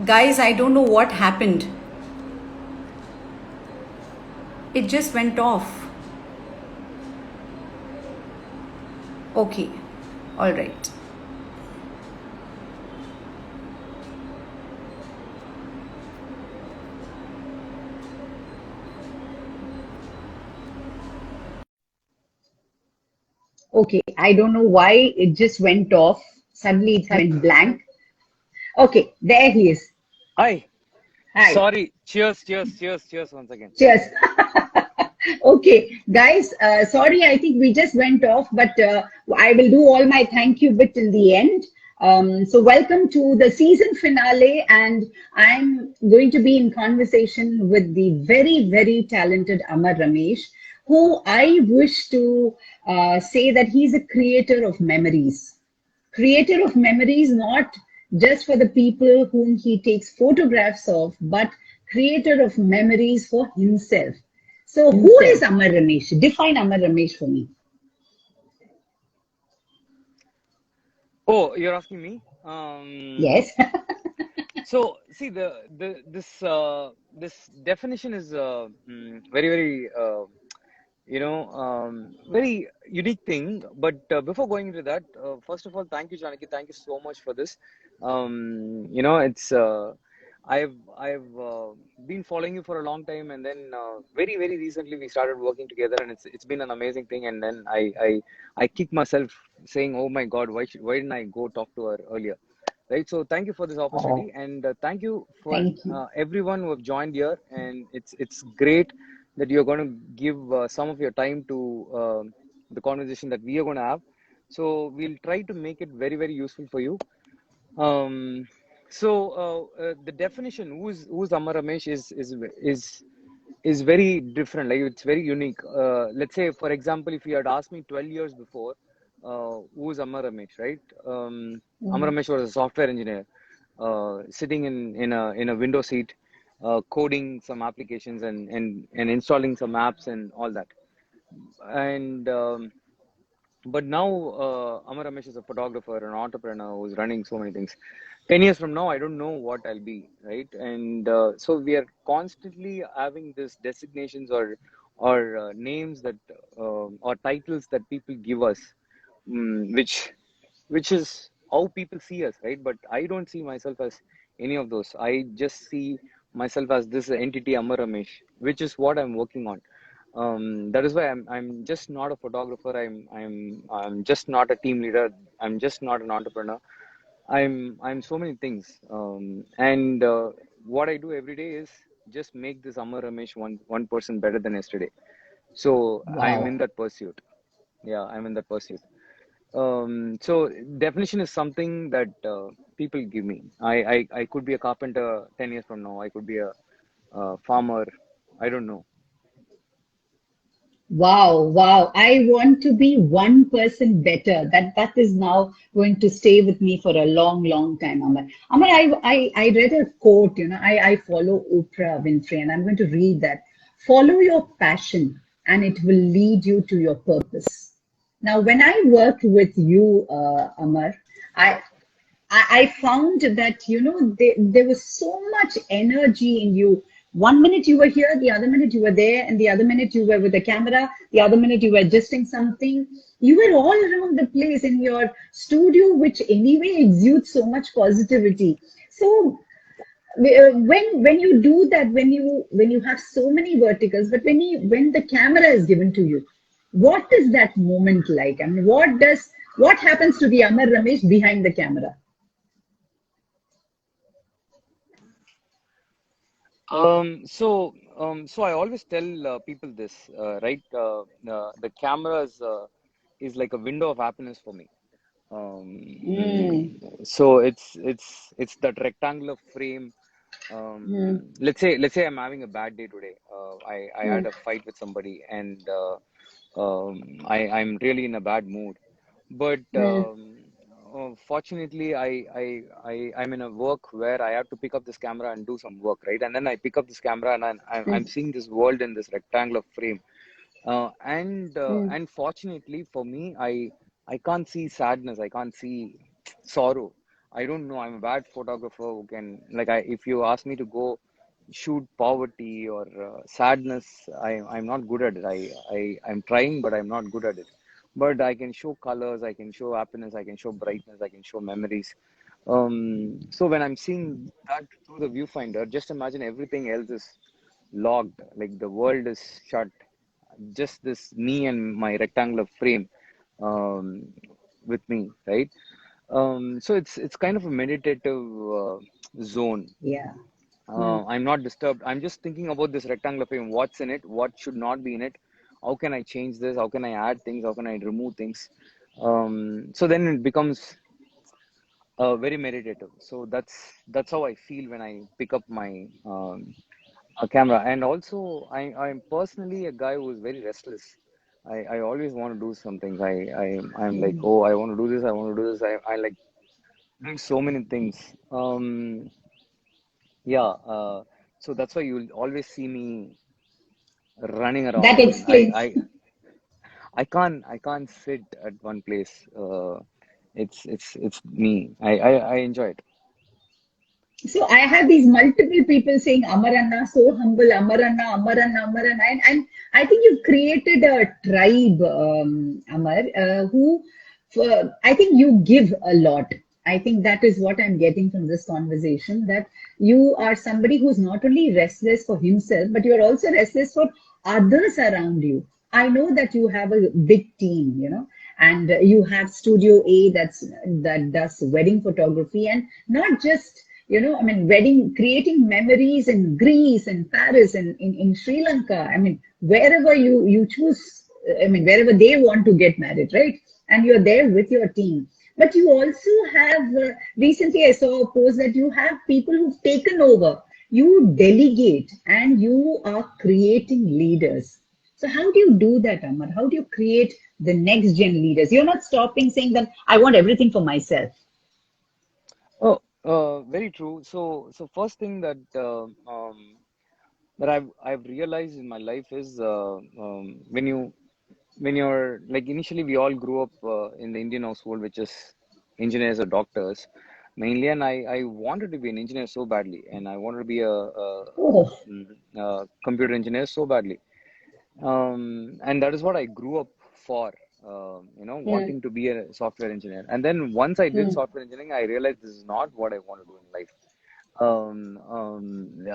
Guys, I don't know what happened. It just went off. Okay. All right. Okay. I don't know why it just went off. Suddenly it went blank. Okay. There he is. Hi. Hi. Sorry. Cheers once again. Cheers. Okay, guys, sorry, I think we just went off, but I will do all my thank you bit till the end. So, welcome to the season finale, and I'm going to be in conversation with the very, very talented Amar Ramesh, who I wish to say that he's a creator of memories, not just for the people whom he takes photographs of, but creator of memories for himself. So, who is Amar Ramesh? Define Amar Ramesh for me. Oh, you're asking me? Yes. So see this definition is very very unique thing. But before going into that, first of all, thank you, Janaki. Thank you so much for this. It's I've been following you for a long time, and then very recently we started working together, and it's been an amazing thing. And then I kick myself saying, "Oh my God, why didn't I go talk to her earlier?" Right. So thank you for this Oh, opportunity, and thank you for thank you. everyone who have joined here. And it's great that you're going to give some of your time to the conversation that we are going to have. So we'll try to make it very useful for you. Um, the definition who's Amar Ramesh is very different. Like it's very unique. Let's say, for example, if you had asked me 12 years before, who's Amar Ramesh, right? Amar Mm. Ramesh was a software engineer, sitting in a window seat, coding some applications and installing some apps and all that. And but now Amar Ramesh is a photographer, an entrepreneur who's running so many things. 10 years from now, I don't know what I'll be, right? And so we are constantly having this designations or names that or titles that people give us, which is how people see us, right? But I don't see myself as any of those. I just see myself as this entity Amar Ramesh, which is what I'm working on. That is why I'm just not a photographer. I'm just not a team leader. I'm just not an entrepreneur. I'm so many things. And what I do every day is just make this Amar Ramesh one person better than yesterday. So I'm in Wow. that pursuit. Yeah, I'm in that pursuit. So definition is something that people give me. I could be a carpenter 10 years from now. I could be a farmer. I don't know. Wow, wow. I want to be 1% better. That is now going to stay with me for a long, long time, Amar. Amar, I read a quote, I follow Oprah Winfrey, and I'm going to read that. Follow your passion, and it will lead you to your purpose. Now, when I worked with you, Amar, I, I found that there was so much energy in you. One minute you were here, the other minute you were there, and the other minute you were with the camera, the other minute you were adjusting something. You were all around the place in your studio, which anyway exudes so much positivity. So when you do that, when you have so many verticals, but when the camera is given to you, what is that moment like? I mean, what happens to the Amar Ramesh behind the camera? So I always tell people this, right? The camera is like a window of happiness for me. Mm, So it's that rectangular frame. mm, Let's say I'm having a bad day today. I had mm, a fight with somebody, and I'm really in a bad mood. But mm, fortunately, I'm in a work where I have to pick up this camera and do some work, right? And then I pick up this camera and I'm mm, seeing this world in this rectangular frame. mm, And fortunately for me, I can't see sadness. I can't see sorrow. I don't know. I'm a bad photographer who can, like, if you ask me to go shoot poverty or sadness, I'm not good at it. I'm trying, but I'm not good at it. But I can show colors, I can show happiness, I can show brightness, I can show memories. So when I'm seeing that through the viewfinder, just imagine everything else is logged, like the world is shut. Just this me and my rectangular frame um, with me, right? So it's kind of a meditative zone. Yeah. Mm. I'm not disturbed. I'm just thinking about this rectangular frame. What's in it? What should not be in it? How can I change this? How can I add things? How can I remove things? So then it becomes very meditative. So that's how I feel when I pick up my a camera. And also, I'm personally a guy who is very restless. I always want to do some things. I'm like, Mm. oh, I want to do this. I want to do this. I like doing so many things. Yeah. So that's why you'll always see me running That around. explains. I can't sit at one place. It's me. I enjoy it. So I have these multiple people saying Amaranna, so humble, Amaranna, Amaranna, Amaranna. And I think you've created a tribe, Amar, who, I think you give a lot. I think that is what I'm getting from this conversation, that you are somebody who's not only restless for himself, but you're also restless for others around you. I know that you have a big team, and you have Studio A that does wedding photography, and not just I mean, creating memories in Greece and Paris and in Sri Lanka. I mean, wherever you choose, I mean, wherever they want to get married, right? And you're there with your team. But you also have, recently I saw a post that you have people who've taken over. You delegate and you are creating leaders. So how do you do that, Amar? How do you create the next gen leaders? You're not stopping saying that I want everything for myself. Oh, very true. So first thing that I've realized in my life is when you're like initially we all grew up in the Indian household, which is engineers or doctors mainly, and I wanted to be an engineer so badly, and I wanted to be Oh, computer engineer so badly. And that is what I grew up for, mm, wanting to be a software engineer. And then once I did mm, software engineering, I realized this is not what I want to do in life.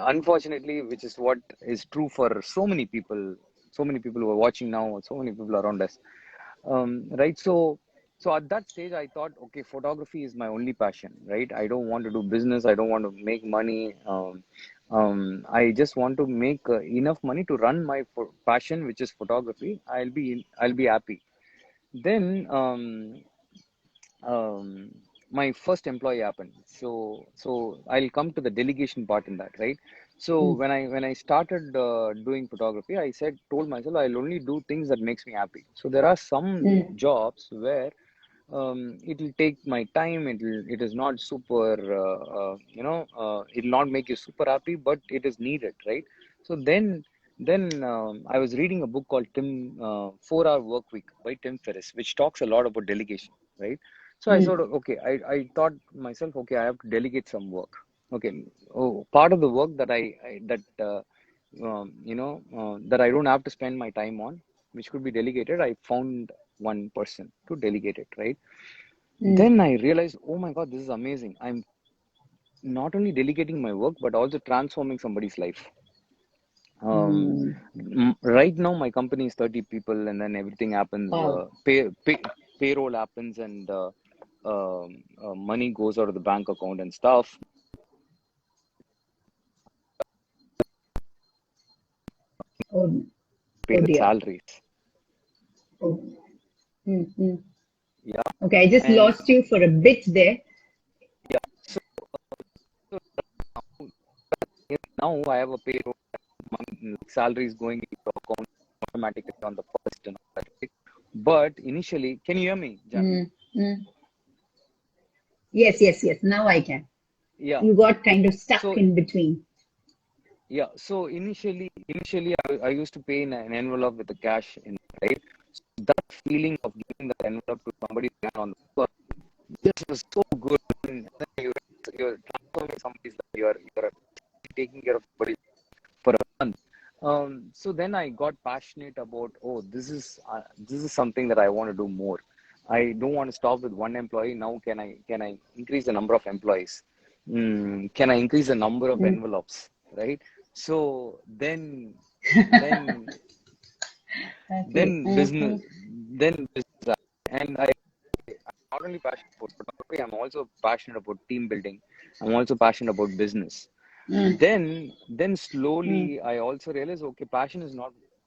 Unfortunately, which is what is true for so many people who are watching now, so many people around us. Right. So at that stage, I thought, okay, photography is my only passion, right? I don't want to do business. I don't want to make money. I just want to make enough money to run my passion, which is photography. I'll be happy. Then, um, my first employee happened. So I'll come to the delegation part in that, right? So mm, when I started doing photography, I told myself I'll only do things that makes me happy. So there are some mm, jobs where it will take my time. It is not super, it'll not make you super happy, but it is needed, right? So then I was reading a book called 4 Hour Work Week by Tim Ferriss, which talks a lot about delegation, right? So I sort mm, of, okay, I thought myself, okay, I have to delegate some work. Okay, oh, part of the work that that I don't have to spend my time on, which could be delegated. I found one person to delegate it, right? mm, Then I realized, oh my God, this is amazing. I'm not only delegating my work, but also transforming somebody's life. Um, mm. right now, my company is 30 people, and then everything happens. Wow. Payroll happens, and money goes out of the bank account and stuff. Oh, Pay oh the dear. salaries. Oh. Mm, mm. Yeah, Okay, I just and lost you for a bit there. yeah. So now I have a payroll. Salary is going into account automatically on the first and all that, right? But initially, can you hear me, Janaki? Mm, mm. Yes, yes, yes. Now I can. Yeah. You got kind of stuck So in between. yeah. So initially, I used to pay in an envelope with the cash in, right? So that feeling of giving that envelope to somebody on the first, this was so good. And then everybody for a month. So then I got passionate about, oh, this is something that I want to do more. I don't want to stop with one employee. Now can I increase the number of employees? Can I increase the number of Mm. envelopes? Right. So then Okay. business, then business, and I'm not only passionate about photography. I'm also passionate about team building. I'm also passionate about business. Mm. Then Mm. slowly I also realized, okay,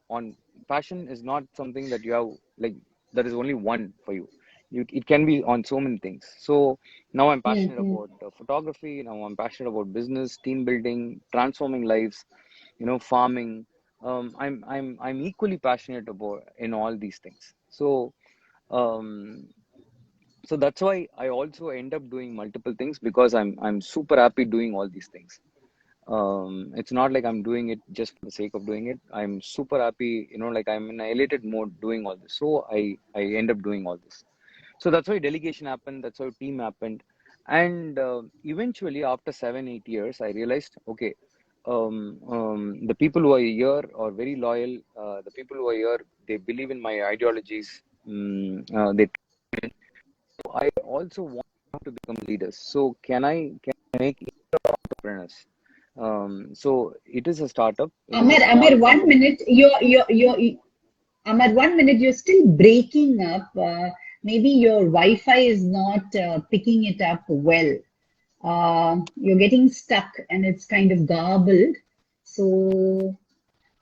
on passion is not something that you have, like, that is only one for you. It can be on so many things. So now I'm Mm. passionate Mm. about photography. Now I'm passionate about business, team building, transforming lives, farming. I'm equally passionate about in all these things. Um, so that's why I also end up doing multiple things, because I'm super happy doing all these things. It's not like I'm doing it just for the sake of doing it. I'm super happy, like I'm in an elated mode doing all this. So I end up doing all this. So that's why delegation happened. That's how team happened. And eventually, after 7, 8 years, I realized, okay, the people who are here are very loyal. The people who are here, they believe in my ideologies. They I also want to become leaders. So can I make entrepreneurs? So it is a startup. It is a small Amar, one company. minute. Amar, 1 minute. You're still breaking up. Maybe your Wi-Fi is not picking it up well. You're getting stuck and it's kind of garbled. So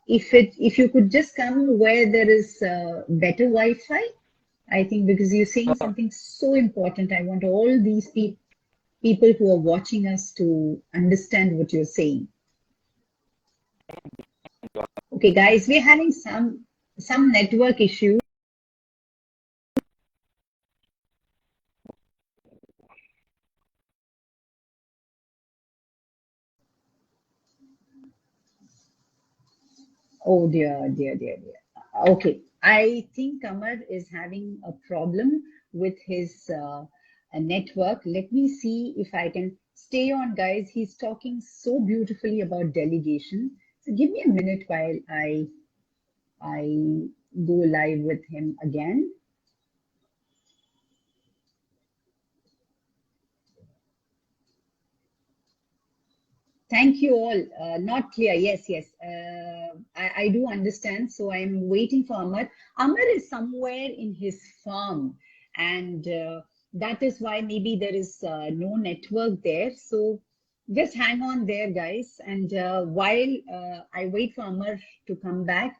if you could just come where there is better Wi-Fi, I think, because you're saying Uh, something so important. I want all these people who are watching us to understand what you're saying. Okay, guys, we're having some network issues. Oh dear, dear, dear, dear. Okay, I think Amar is having a problem with his network. Let me see if I can stay on, guys. He's talking so beautifully about delegation. So give me a minute while I go live with him again. Thank you all. Not clear. Yes, yes. I do understand. So I'm waiting for Amar. Amar is somewhere in his farm, and that is why maybe there is no network there. So just hang on there, guys. And while I wait for Amar to come back,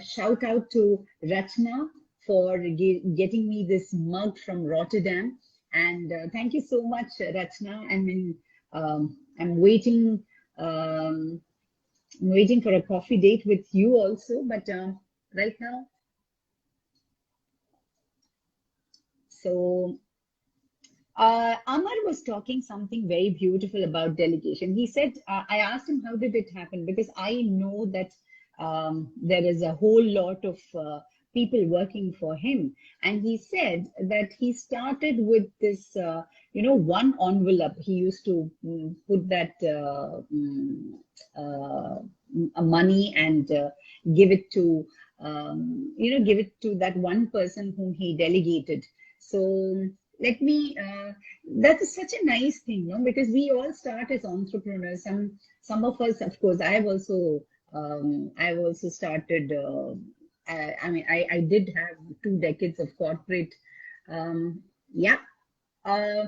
shout out to Rachna for getting me this mug from Rotterdam. And thank you so much, Rachna. I'm waiting. Um, I'm waiting for a coffee date with you also. But right now, so Amar was talking something very beautiful about delegation. He said, I asked him, how did it happen? Because I know that there is a whole lot of people working for him. And he said that he started with this, one envelope. He used to put that uh, money and give it to, give it to that one person whom he delegated. So let me that is such a nice thing, no? Because we all start as entrepreneurs. Some of us, of course, I've also started I did have 2 decades of corporate. Yeah. uh,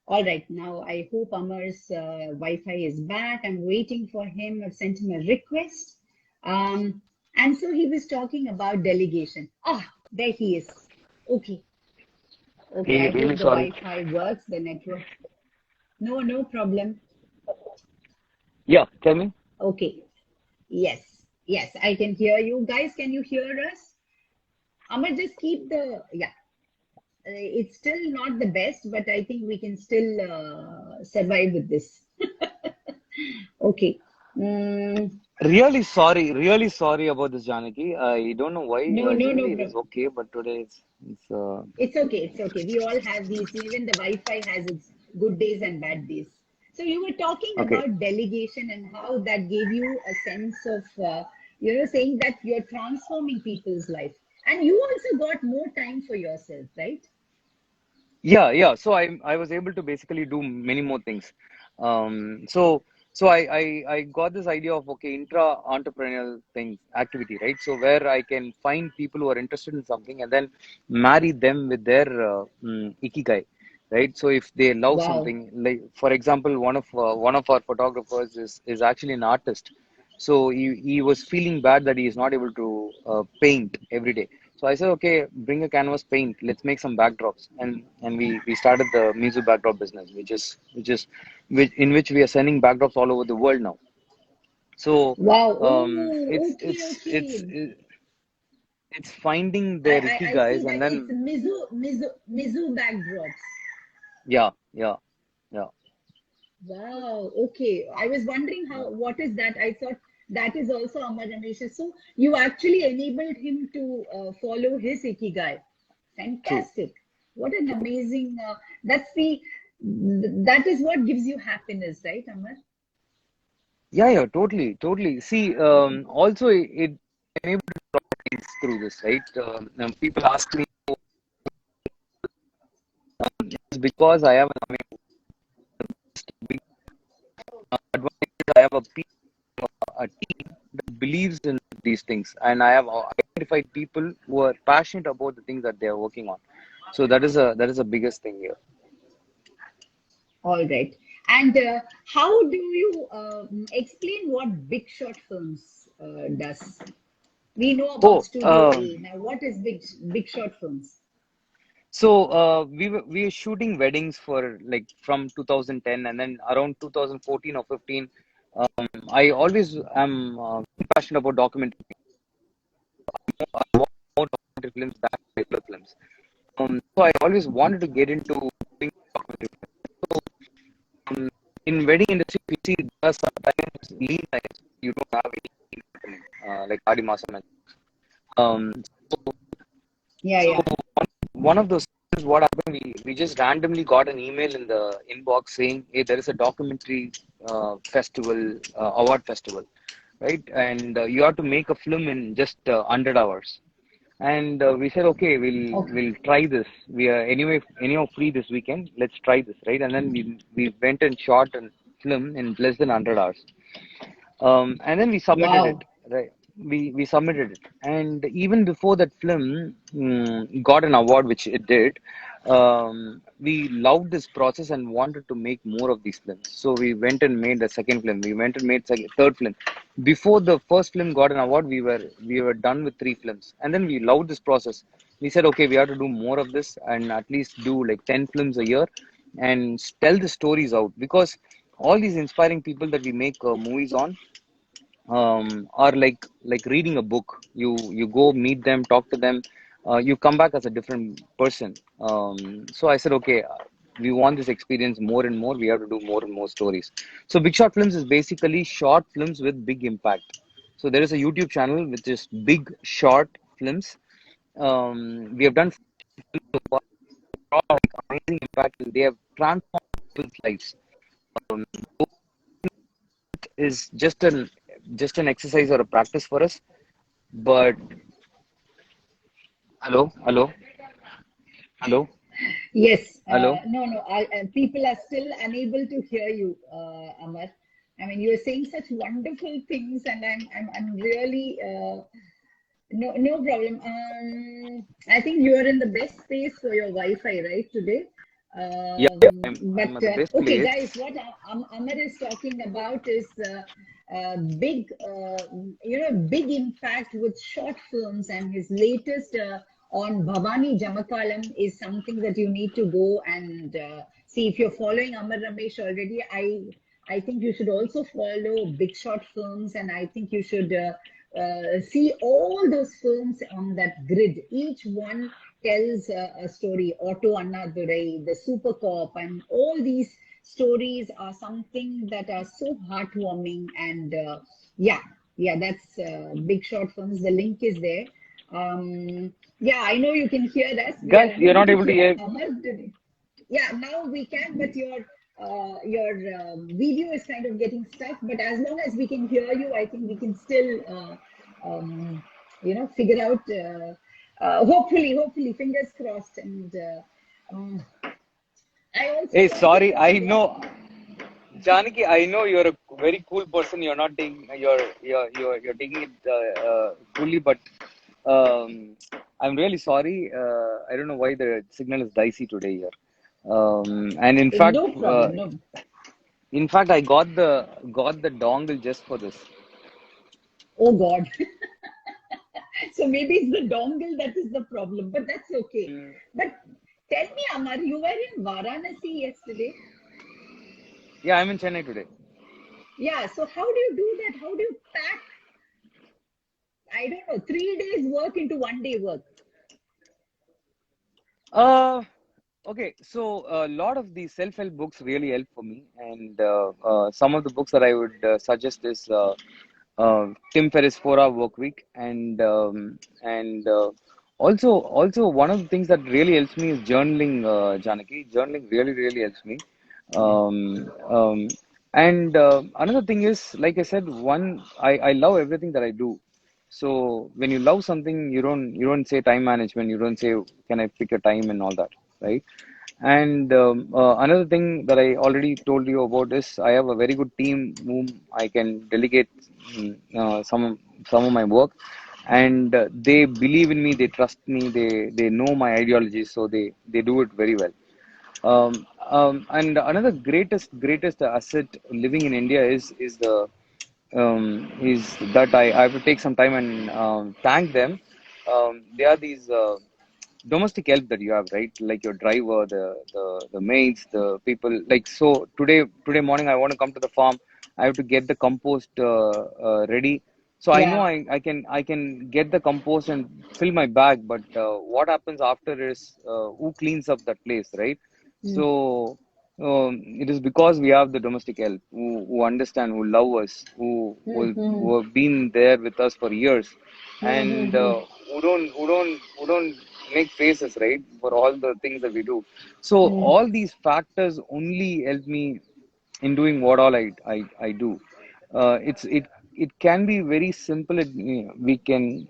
all right, now I hope Amar's Wi-Fi is back. I'm waiting for him. I've sent him a request. um, and so he was talking about delegation. There he is. Okay. Okay, Hey, I really hope the sorry. Wi-Fi works, the network. No, no problem. Yeah, tell me. Okay. Yes. Yes, I can hear you. Guys, can you hear us? Amar, just keep yeah. It's still not the best, but I think we can still survive with this. Okay. Mm, Really sorry about this, Janaki. I don't know why. no, no, no Generally, it is problem. okay, but today it's. It's okay. It's okay. We all have these. Even the Wi-Fi has its good days and bad days. So you were talking Okay. about delegation and how that gave you a sense of, saying that you're transforming people's life. And you also got more time for yourself, right? Yeah, yeah. So I was able to basically do many more things. So I got this idea of, okay, intra-entrepreneurial thing activity, right? So where I can find people who are interested in something and then marry them with their ikigai, right? So if they love Wow. something, like for example, one of our photographers is actually an artist. So he was feeling bad that he is not able to paint every day. So I said, okay, bring a canvas, paint. Let's make some backdrops, and we started the Mizu backdrop business, which in which we are sending backdrops all over the world now. So Wow. um, Oh, it's okay, it's it's okay. it's finding I, their I see ikigais, and that it's then Mizu backdrops. yeah, yeah, yeah, Wow. Okay. I was wondering yeah. what is that? I thought that is also Amar Ramesh. So you actually enabled him to follow his ikigai. True, Fantastic. What an true. amazing, that is what gives you happiness, right, Amar? Yeah, yeah, totally, totally. See, also it enabled things through this, right? People ask me, it's because I have an big advantage. I have a team that believes in these things, and I have identified people who are passionate about the things that they are working on. So that is a biggest thing here. All right. And how do you explain what Big Shot Films does? We know about Oh, Studio A. Now, what is Big Shot Films? so we were shooting weddings for like from 2010, and then around 2014 or 15. I always am passionate about documentary more documentary films than regular films. So I always wanted to get into doing documentary films. So in wedding industry, we see there are sometimes lean times. You don't have any happening, like Adi Masam. Um, Yeah, so yeah. one of those things, what happened, we just randomly got an email in the inbox saying, hey, there is a documentary festival, award festival, right? And you have to make a film in just 100 hours. And we said, okay, Okay. we'll try this. We are anyhow free this weekend. Let's try this, right? And then we went and shot a film in less than 100 hours. And then we submitted it, Wow. right? We submitted it, and even before that film got an award, which it did, we loved this process and wanted to make more of these films. So we went and made a second film. We went and made third film. Before the first film got an award, we were done with three films, and then we loved this process. We said, okay, we have to do more of this and at least do like 10 films a year and tell the stories out, because all these inspiring people that we make movies on are like reading a book. You go meet them, talk to them, you come back as a different person. So I said, okay, we want this experience more and more. We have to do more and more stories. So Big Short Films is basically short films with big impact. So there is a YouTube channel which is Big Short Films. We have done like amazing impact. They have transformed people's lives. Um, is just an exercise or a practice for us. But hello, hello, hello, Yes. hello. No, no. People are still unable to hear you, Amar. I mean, you're saying such wonderful things, and I'm really no, no problem. I think you are in the best space for your Wi-Fi, right, today? Yeah, yeah, I'm But at the best okay, place. guys, what Amar is talking about is big, big impact with short films, and his latest on Bhavani Jamakalam is something that you need to go and see. If you're following Amar Ramesh already, I think you should also follow Big Shot Films, and I think you should see all those films on that grid. Each one tells a story. Otto Annadurai, the Super Cop, and all these stories are something that are so heartwarming. And yeah, yeah, that's Big Short Films. The link is there. Yeah, I know you can hear us. We are Guys, you're unable not to able to hear hear. Amar. Yeah, now we can, but video is kind of getting stuck, but as long as we can hear you, I think we can still, figure out. Hopefully, fingers crossed. And I also Hey, wanted sorry, to I figure out. know, Janaki, I know you're a very cool person. You're not taking you're taking it fully, but I'm really sorry. I don't know why the signal is dicey today here. And No problem. No. in fact, I got the dongle just for this. Oh God. So maybe it's the dongle that is the problem, but that's okay. But tell me, Amar, you were in Varanasi yesterday. Yeah, I'm in Chennai today. Yeah. So how do you do that? How do you pack, I don't know, 3 days work into 1 day work? Uh, okay, so a lot of the self-help books really help for me, and some of the books that I would suggest is Tim Ferriss' 4 Hour Work Week, and also one of the things that really helps me is journaling, Janaki. Journaling really helps me. Yeah. And another thing is, like I said, I love everything that I do. So when you love something, you don't say time management. You don't say can I pick a time and all that, right? And another thing that I already told you about is I have a very good team whom I can delegate some of my work, and they believe in me. They trust me. They know my ideology, so they do it very well. And another greatest asset living in India is that I have to take some time and thank them. They are these domestic help that you have, right? Like your driver, the maids, the people. Like so today morning I want to come to the farm. I have to get the compost ready. So I know Yeah. I can get the compost and fill my bag, but what happens after is who cleans up that place, right? Mm, So it is because we have the domestic help who understand, who love us, mm, who mm, have been there with us for years, mm, and mm, who don't make faces, right, for all the things that we do. So mm. all these factors only help me in doing what all I do. It can be very simple. We can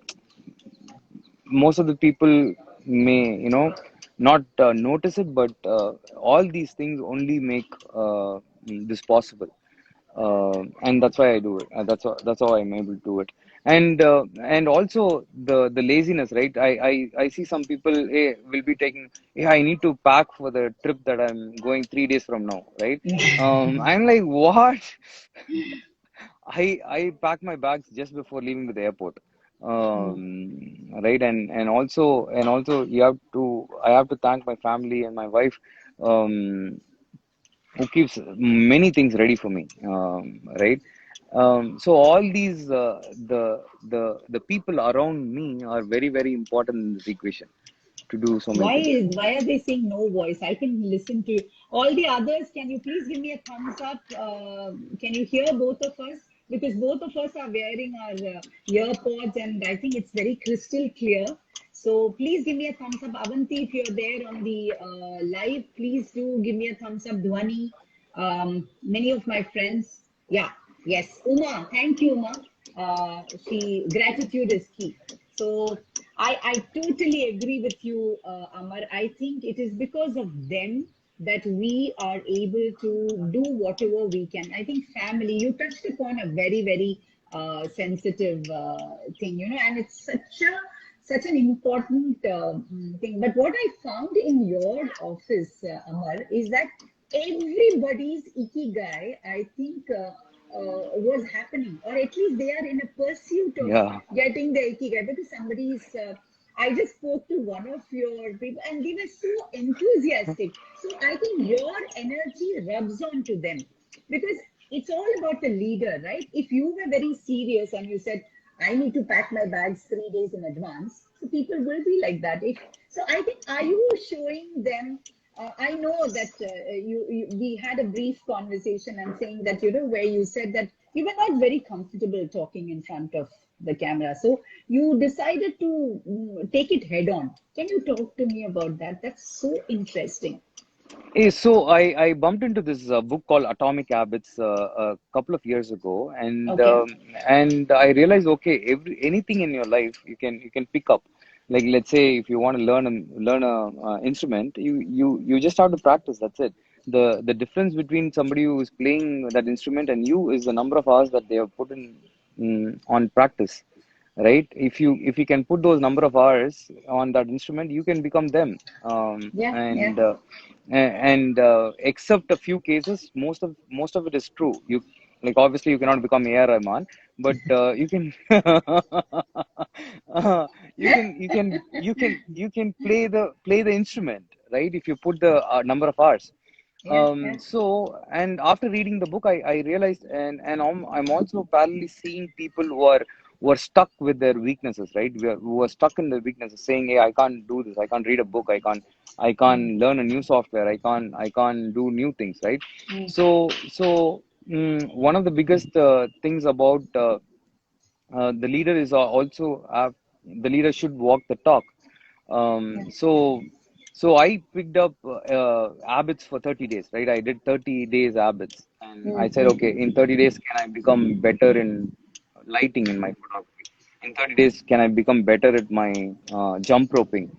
most of the people may not notice it, but all these things only make this possible, and that's why I do it. That's how I'm able to do it. And also the laziness, right? I see some people, hey, will be taking, hey, I need to pack for the trip that I'm going 3 days from now, right? I'm like, what? I pack my bags just before leaving the airport. Mm. Right, and also I have to thank my family and my wife, who keeps many things ready for me. Right. So all these the people around me are very important in this equation to do so many things. Why are they saying no voice? I can listen to all the others. Can you please give me a thumbs up? Can you hear both of us? Because both of us are wearing our earpods, and I think it's very crystal clear. So please give me a thumbs up. Avanti, if you're there on the live, please do give me a thumbs up. Dhwani, many of my friends. Yeah, yes. Uma, thank you, Uma. Gratitude is key. So I totally agree with you, Amar. I think it is because of them that we are able to do whatever we can. I think family, you touched upon a very sensitive thing, and it's such an important thing. But what I found in your office, Amar, is that everybody's ikigai, I think, was happening, or at least they are in a pursuit of Yeah. getting the ikigai. Because somebody's, I just spoke to one of your people, and they were so enthusiastic. So I think your energy rubs on to them, because it's all about the leader, right? If you were very serious and you said, I need to pack my bags 3 days in advance, so people will be like that. If so, I think, are you showing them? I know that we had a brief conversation and saying that, where you said that you were not very comfortable talking in front of the camera. So you decided to take it head on. Can you talk to me about that? That's so interesting. So I bumped into this book called Atomic Habits a couple of years ago, Okay. and I realized, okay, anything in your life you can pick up. Like, let's say if you want to learn a instrument, you just have to practice. That's it. The difference between somebody who is playing that instrument and you is the number of hours that they have put in, on practice, right? If you can put those number of hours on that instrument, you can become them. Yeah, yeah. Except a few cases, most of it is true. You, like, obviously you cannot become A.R. Rahman, but you can you can play the instrument, right? If you put the number of hours. Yeah, yeah. And after reading the book, I realized, and I'm also parallelly seeing people who are stuck with their weaknesses, right? Who are stuck in their weaknesses, saying, "Hey, I can't do this. I can't read a book. I can't Mm, learn a new software. I can't do new things," right? mm, One of the biggest things about the leader is also the leader should walk the talk. yeah. So I picked up habits for 30 days, right? I did 30 days habits, and I Mm, said, mm, okay, in 30 days, can I become better in lighting in my photography? In 30 days, can I become better at my jump roping?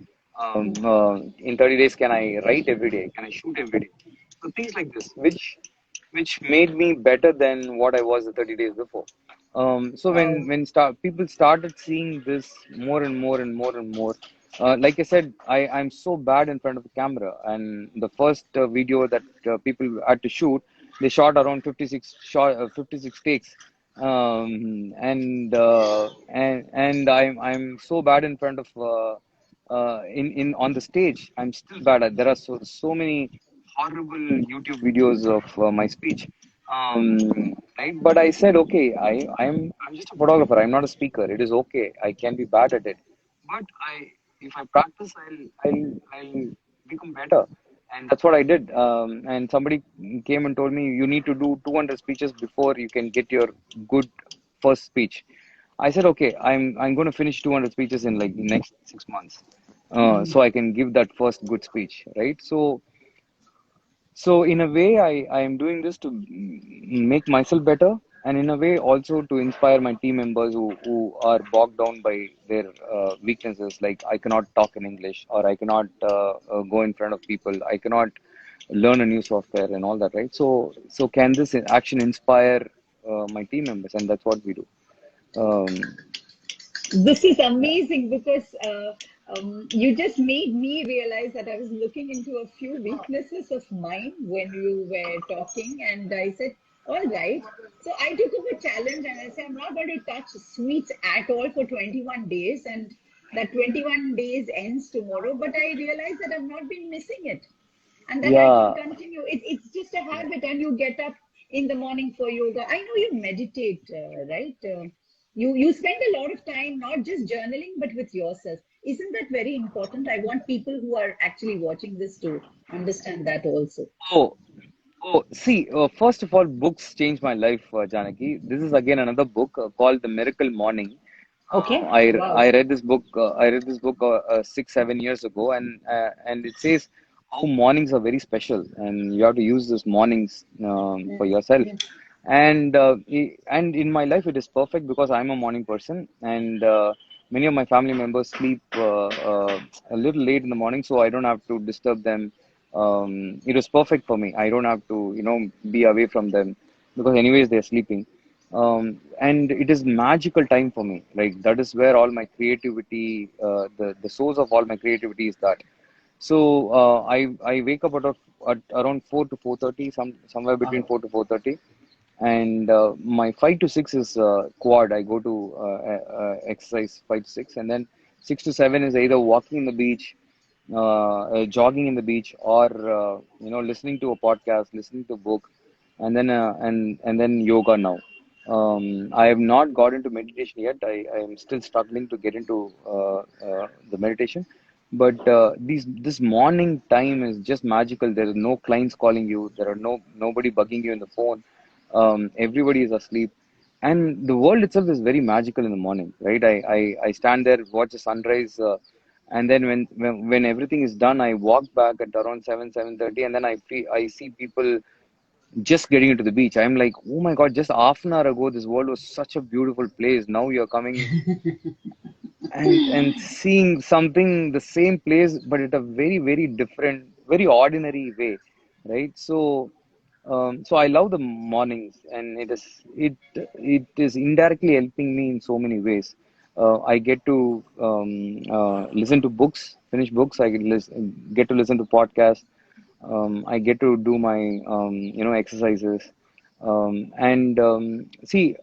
mm. In 30 days, can I write every day? Can I shoot every day? So things like this, which made me better than what I was the 30 days before. So Wow. people started seeing this more and more and more and more. Like I said, I'm so bad in front of the camera, and the first video that people had to shoot, they shot around 56 takes, and I'm so bad in front of in on the stage. I'm still bad at. There are so many horrible YouTube videos of my speech. Right, but I said, okay, I'm just a photographer. I'm not a speaker. It is okay. I can be bad at it, but if I practice, I'll become better. And that's what I did. And somebody came and told me, you need to do 200 speeches before you can get your good first speech. I said, okay, I'm going to finish 200 speeches in like the next 6 months, Mm. so I can give that first good speech, right? So in a way, I am doing this to make myself better, and in a way also to inspire my team members who are bogged down by their weaknesses. Like, I cannot talk in English, or I cannot go in front of people. I cannot learn a new software and all that, right? So can this action inspire my team members? And that's what we do. Um, This is amazing because you just made me realize that I was looking into a few weaknesses of mine when you were talking, and I said, all right. So I took up a challenge and I said, I'm not going to touch sweets at all for 21 days, and that 21 days ends tomorrow. But I realized that I've not been missing it, and then I can yeah, continue. It's just a habit, and you get up in the morning for yoga. I know you meditate, right? You spend a lot of time not just journaling but with yourself. Isn't that very important? I want people who are actually watching this to understand that also. Oh, see, first of all, books changed my life, Janaki. This is again another book called The Miracle Morning. Okay. I Wow. read this book. I read this book 6 7 years ago, and it says how mornings are very special, and you have to use those mornings Yeah, for yourself. yeah. And in my life, it is perfect because I'm a morning person, and many of my family members sleep a little late in the morning, so I don't have to disturb them. It was perfect for me. I don't have to, be away from them because anyways they're sleeping. And it is magical time for me. Like, that is where all my creativity, the source of all my creativity is that. So I wake up at around 4 to 4:30, somewhere between Wow. 4 to 4:30, and my 5 to 6 is quad. I go to exercise 5 to 6, and then 6 to 7 is either walking in the beach, jogging in the beach, or listening to a podcast, listening to a book, and then yoga now. I have not got into meditation yet. I am still struggling to get into the meditation, but this morning time is just magical. There is no clients calling you. There are nobody bugging you in the phone. Everybody is asleep, and the world itself is very magical in the morning, right? I stand there, watch the sunrise. And then when everything is done, I walk back at around 7:30, and then I see people just getting into the beach. I'm like, oh my God, just half an hour ago, this world was such a beautiful place. Now you're coming and seeing something the same place, but at a very, very different, very ordinary way, right? So I love the mornings, and it is indirectly helping me in so many ways. I get to listen to books, finish books. Get to listen to podcasts. I get to do my exercises. And see,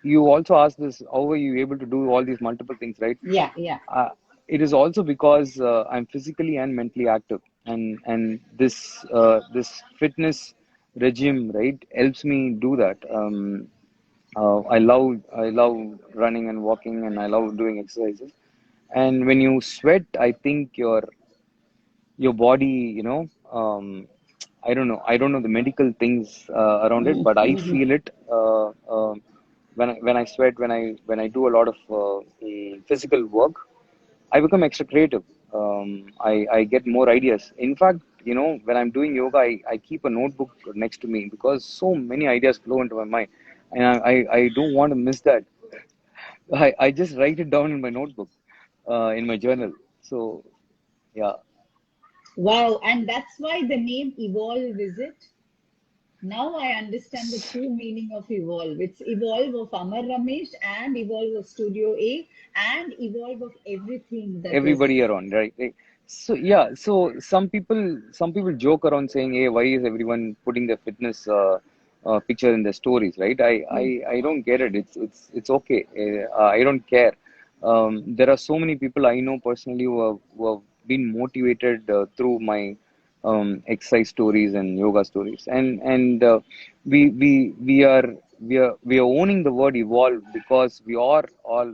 you also asked this, how were you able to do all these multiple things, right? Yeah, yeah. uh, it is also because I'm physically and mentally active, and this fitness regime, right, helps me do that. I love running and walking, and I love doing exercises. And when you sweat, I think your body, I don't know the medical things around it, but I feel it when I sweat, when I do a lot of physical work. I become extra creative. I get more ideas. In fact, when I'm doing yoga, I keep a notebook next to me because so many ideas flow into my mind, and I don't want to miss that. I just write it down in my notebook, in my journal. So yeah, Wow, and that's why the name Evolve, is it? Now I understand the true meaning of evolve. It's evolve of Amar Ramesh and evolve of Studio A and evolve of everything that is. everybody around, right? So yeah, so some people joke around saying, hey, why is everyone putting their fitness picture in their stories, right? I don't get it. It's okay. I don't care. There are so many people I know personally who have been motivated through my exercise stories and yoga stories, and we are owning the word evolve because we are all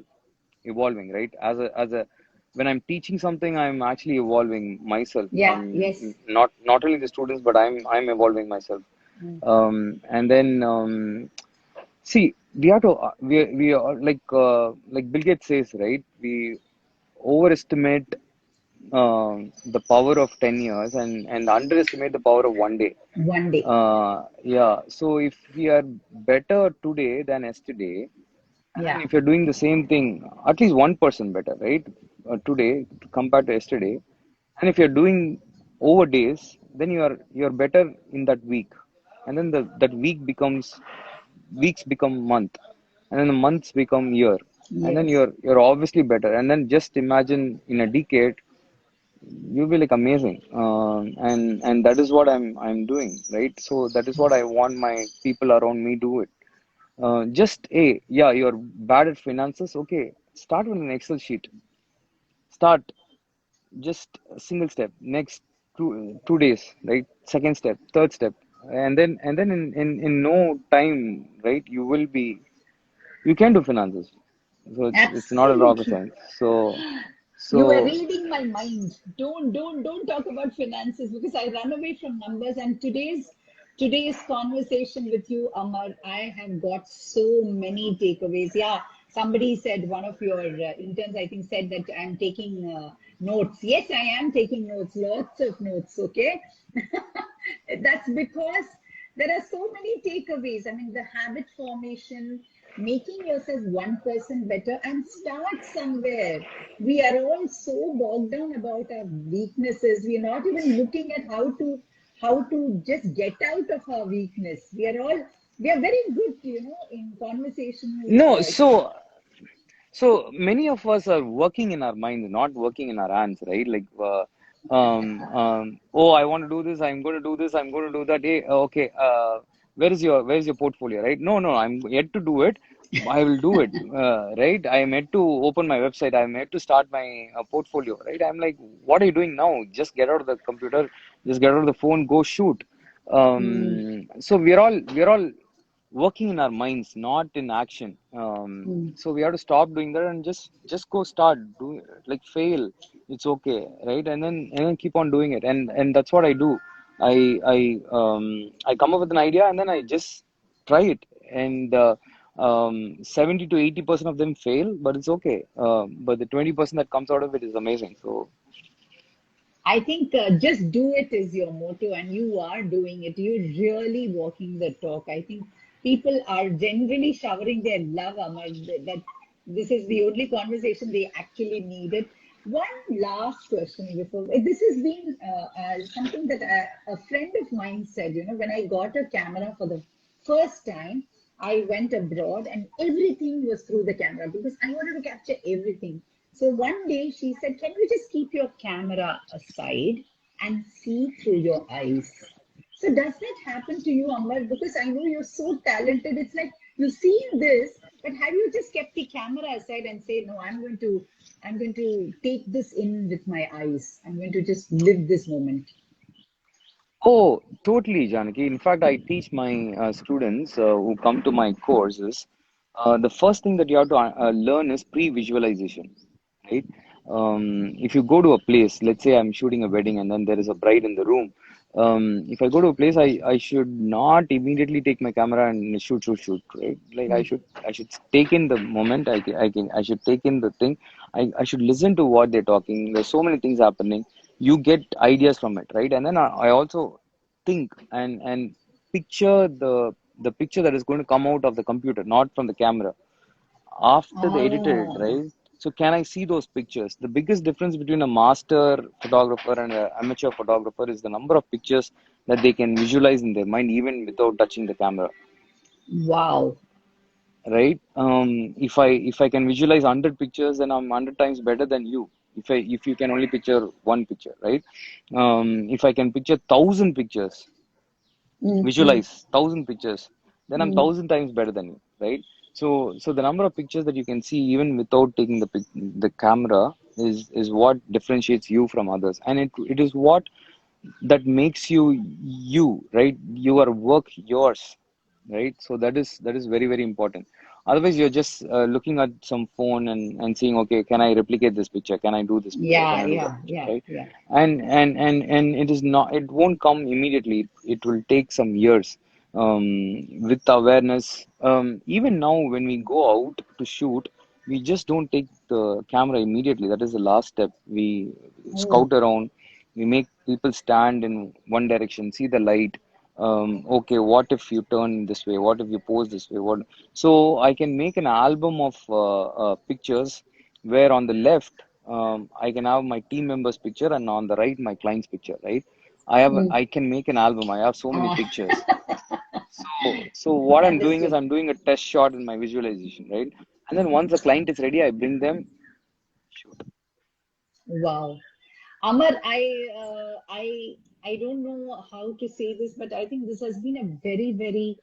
evolving, right? As a when I'm teaching something, I'm actually evolving myself. Yeah, yes. Not only the students, but I'm evolving myself. Mm. And then see, we have to we are like Bill Gates says, right? We overestimate the power of 10 years, and underestimate the power of one day. One day. Yeah, so if we are better today than yesterday, and Yeah. if you're doing the same thing, at least 1% better, right? Today compared to yesterday. And if you're doing over days, then you're better in that week. And then that weeks become month. And then the months become year. And then Yes. you're obviously better. And then just imagine in a decade, you'll be like amazing. And that is what I'm doing, right? So that is what I want my people around me do it. Just, hey, yeah, you're bad at finances. Okay, start with an Excel sheet. Start just a single step. Next 2 days, right? Second step, third step, and then in no time, right? You can do finances. So it's not a rocket Absolutely. science. So You were so reading my mind. Don't talk about finances because I run away from numbers. And today's conversation with you, Amar, I have got so many takeaways. Yeah, somebody said, one of your interns, I think, said that I'm taking notes. Yes, I am taking notes, lots of notes. Okay, that's because there are so many takeaways. I mean, the habit formation, making yourself 1% better, and start somewhere. We are all so bogged down about our weaknesses. We are not even looking at how to just get out of our weakness. We are very good, in conversational. no, so many of us are working in our minds, not working in our hands, right? Like, oh, I want to do this. I'm going to do this. I'm going to do that. Hey, okay. Where is your portfolio, right? No, no, I'm yet to do it. I will do it, right? I am yet to open my website. I'm yet to start my portfolio, right? I'm like, what are you doing now? Just get out of the computer. Just get out of the phone. Go shoot. Mm, So we're all working in our minds, not in action. mm, So we have to stop doing that and just go start do, like, fail. It's okay, right? And then keep on doing it, and that's what I do. I come up with an idea, and then I just try it. And 70 to 80% of them fail, but it's okay. But the 20% that comes out of it is amazing. So, I think just do it is your motto, and you are doing it. You're really walking the talk. I think people are generally showering their love, Amar, that this is the only conversation they actually needed. One last question before this has been something that a friend of mine said, when I got a camera for the first time, I went abroad and everything was through the camera because I wanted to capture everything. So one day she said, can you just keep your camera aside and see through your eyes? So does that happen to you, Amar? Because I know you're so talented. It's like you've seen this, but have you just kept the camera aside and say, no, I'm going to take this in with my eyes. I'm going to just live this moment. oh, totally, Janaki. In fact, I teach my students who come to my courses. The first thing that you have to learn is pre-visualization, right? If you go to a place, let's say I'm shooting a wedding and then there is a bride in the room. If I go to a place, I should not immediately take my camera and shoot, right? Like Mm. I should take in the moment. I should take in the thing. I should listen to what they're talking. There's so many things happening. You get ideas from it, right? And then I also think and picture the picture that is going to come out of the computer, not from the camera after they edited it, Ah. right? So can I see those pictures? The biggest difference between a master photographer and an amateur photographer is the number of pictures that they can visualize in their mind even without touching the camera, Wow. right? If I can visualize 100 pictures, then I'm 100 times better than you. If you can only picture one picture, right? If I can picture 1,000 pictures, Mm, mm, visualize 1,000 pictures, then I'm mm. 1,000 times better than you, right? So the number of pictures that you can see even without taking the camera is what differentiates you from others, and it is what that makes you you, right? Your work yours, right? So that is very very important. Otherwise you're just looking at some phone and seeing, okay, can I replicate this picture, can I do this picture, can Yeah, I do that yeah, picture, yeah, right? yeah. And it is not, it won't come immediately. It will take some years, with awareness. Even now when we go out to shoot, we just don't take the camera immediately. That is the last step. We Oh. scout around, we make people stand in one direction, see the light. Okay, what if you turn this way? What if you pose this way? What? So I can make an album of pictures where on the left I can have my team members' picture and on the right my client's picture. Right? Mm. I can make an album. I have so many Ah. pictures. So what I'm doing is Understood. I'm doing a test shot in my visualization, right? And then once the client is ready, I bring them. Shoot. Wow. Amar, I don't know how to say this, but I think this has been a very, very,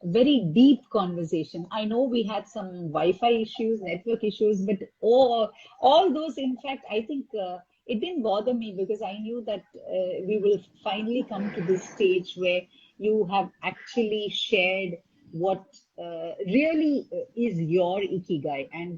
very deep conversation. I know we had some Wi-Fi issues, network issues, but all those, in fact, I think it didn't bother me because I knew that we will finally come to this stage where you have actually shared what really is your ikigai. And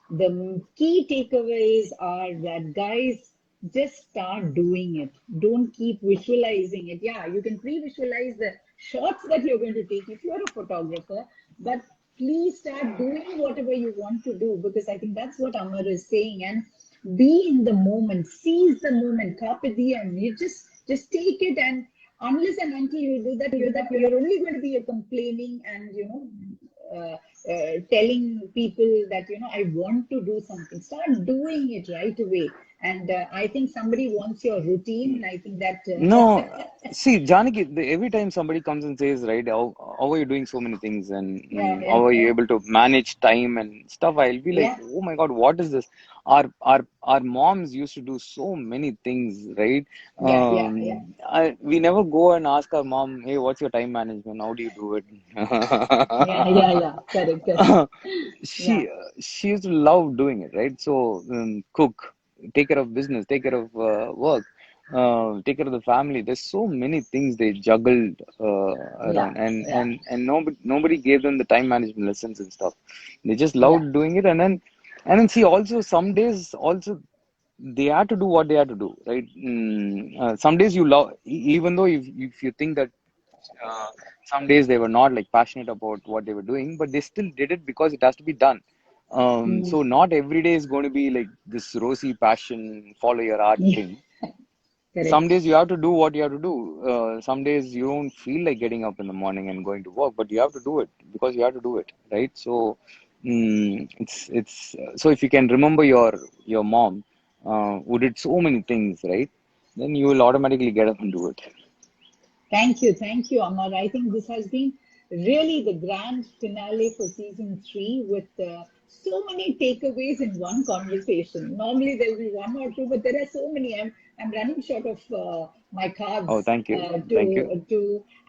the key takeaways are that, guys, just start doing it. Don't keep visualizing it. Yeah, you can pre-visualize the shots that you're going to take if you're a photographer, but please start doing whatever you want to do, because I think that's what Amar is saying. And be in the moment, seize the moment, carpe diem. You just take it, and unless and until you do that, you're only going to be complaining and telling people that I want to do something. Start doing it right away. And I think somebody wants your routine. I think that No, see, Janaki, every time somebody comes and says, right, how are you doing so many things and yeah, how yeah, are you yeah, able to manage time and stuff? I'll be like, yeah, oh my God, what is this? Our moms used to do so many things, right? yeah, yeah, yeah, We never go and ask our mom, hey, what's your time management? How do you do yeah, yeah, it? yeah. Correct, correct. she Yeah, she used to love doing it, right? So cook, take care of business, take care of work, take care of the family. There's so many things they juggled yeah, around, and yeah, nobody gave them the time management lessons and stuff. They just yeah. loved doing it, and then see, also some days also they had to do what they had to do, right? Some days you love, even though if you think that Some days they were not like passionate about what they were doing, but they still did it because it has to be done. Mm. So not every day is going to be like this rosy passion, follow your art Yeah, thing. Some correct. days you have to do what you have to do. Some days you don't feel like getting up in the morning and going to work, but you have to do it because you have to do it, right? So so if you can remember your mom, who did so many things, right? Then you will automatically get up and do it. Thank you, Amar. I think this has been really the grand finale for season three with so many takeaways in one conversation. Normally there'll be one or two, but there are so many. I'm running short of my Oh, cards thank you, thank you.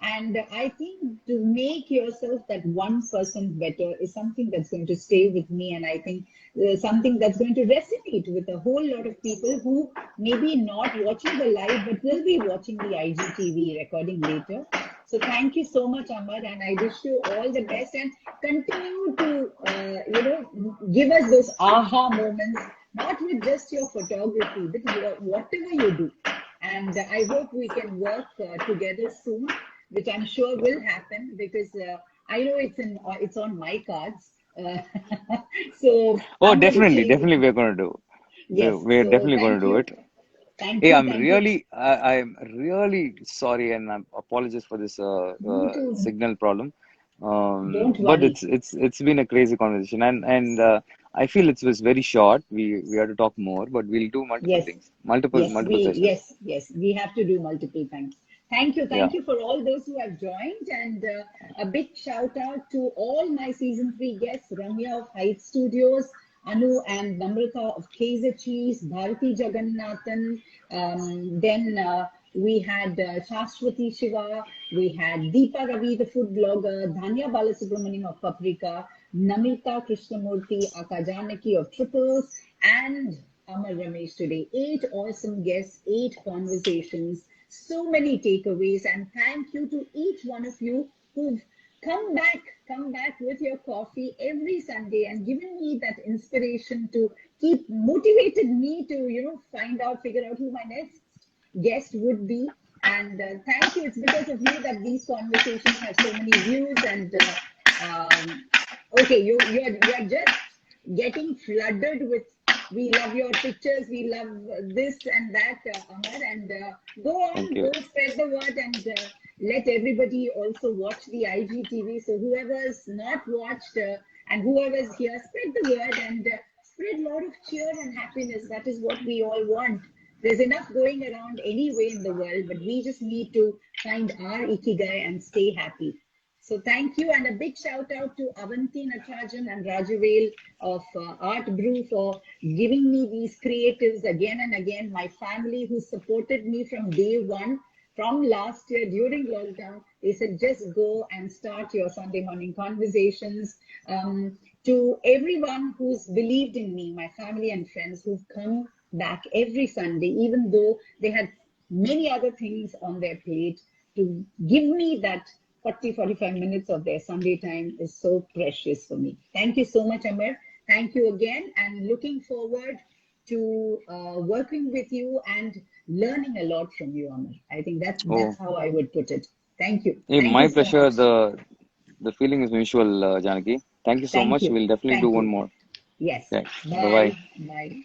and I think to make yourself that 1% better is something that's going to stay with me, and I think something that's going to resonate with a whole lot of people who maybe not watching the live but will be watching the IGTV recording later. So thank you so much, Amar, and I wish you all the best and continue to, give us those aha moments, not with just your photography, but whatever you do. And I hope we can work together soon, which I'm sure will happen because I know it's on my cards. Uh, so Oh, I'm going to definitely, chase. definitely we're going to do. Yes. We're So definitely going to thank do you. it. Hey, Thank you. I'm really sorry, and I apologize for this Don't do, signal problem. don't But worry. it's been a crazy conversation, and I feel it was very short. We have to talk more, but we'll do multiple Yes. things, multiple sessions. Yes, we have to do multiple times. Yeah, Thank you for all those who have joined, and a big shout out to all my season three guests: Ramya of Heights Studios, Anu and Namrata of Kaiser Cheese, Bharati Jagannathan. Then we had Shashwati Shiva, we had Deepa Ravi, the food blogger, Dhanya Balasubramanian of Paprika, Namita Krishnamurti, Aka Janaki of Triples, and Amar Ramesh today. Eight awesome guests, eight conversations, so many takeaways, and thank you to each one of you who've come back with your coffee every Sunday and given me that inspiration to keep motivated me to, figure out who my next guest would be. And thank you. It's because of you that these conversations have so many views. And okay, you're just getting flooded with. We love your pictures. We love this and that, Amar. And thank you. go spread the word, and let everybody also watch the IGTV. So whoever's not watched and whoever's here, spread the word and spread a lot of cheer and happiness. That is what we all want. There's enough going around anyway in the world, but we just need to find our ikigai and stay happy. So thank you, and a big shout out to Avanti Natarajan and Rajavel of Art Brew for giving me these creatives again and again. My family who supported me from day one, from last year during lockdown, they said just go and start your Sunday morning conversations. To everyone who's believed in me, my family and friends who've come back every Sunday, even though they had many other things on their plate, to give me that 45 minutes of their Sunday time is so precious for me. Thank you so much, Amar. Thank you again, and looking forward to working with you and learning a lot from you, Amar. I think Oh, that's how I would put it. Thank you. hey, Thank you my so pleasure. much. The feeling is mutual, Janaki. Thank you so Thank much. you. We'll definitely do Thank one you. more. Yes. Okay, bye bye. Bye. Bye.